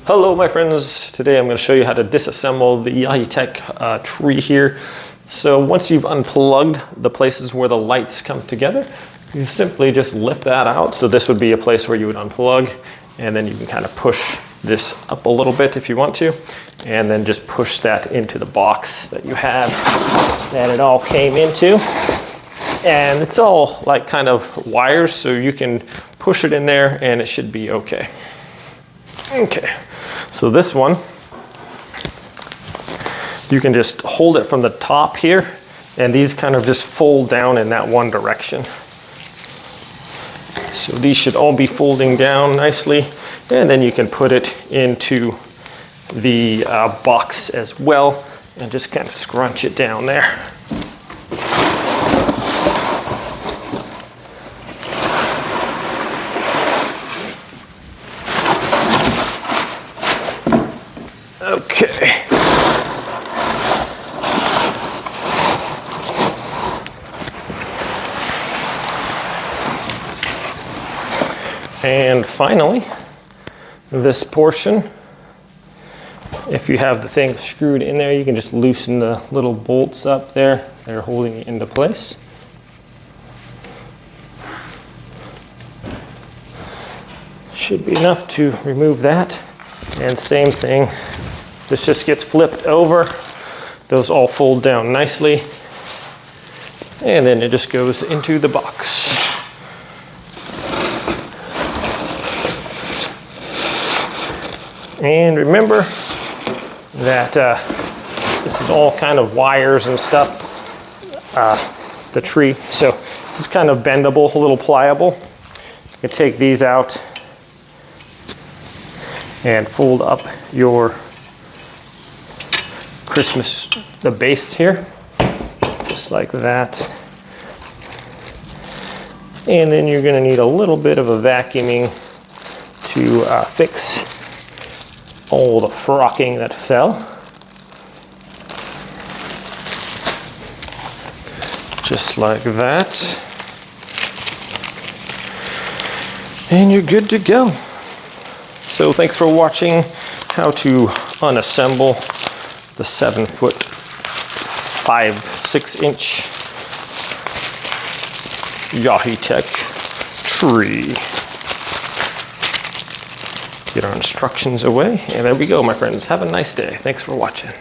Hello my friends, today I'm going to show you how to disassemble the Yaheetech tree here. So once you've unplugged the places where the lights come together, you simply just lift that out. So this would be a place where you would unplug, and then you can kind of push this up a little bit if you want to, and then just push that into the box that you have that it all came into. And it's all like kind of wires, so you can push it in there and it should be okay. Okay, so this one, you can just hold it from the top here, and these kind of just fold down in that one direction. So these should all be folding down nicely, and then you can put it into the box as well, and just kind of scrunch it down there. Okay. And finally, this portion, if you have the thing screwed in there, you can just loosen the little bolts up there. They're holding it into place. Should be enough to remove that. And same thing, this just gets flipped over. Those all fold down nicely. And then it just goes into the box. And remember that this is all kind of wires and stuff, the tree. So it's kind of bendable, a little pliable. You can take these out and fold up your Christmas, the base here, just like that. And then you're gonna need a little bit of a vacuuming to fix all the frocking that fell. Just like that. And you're good to go. So thanks for watching how to unassemble the 7-foot 5/6" Yaheetech tree. Get our instructions away, and there we go, my friends. Have a nice day. Thanks for watching.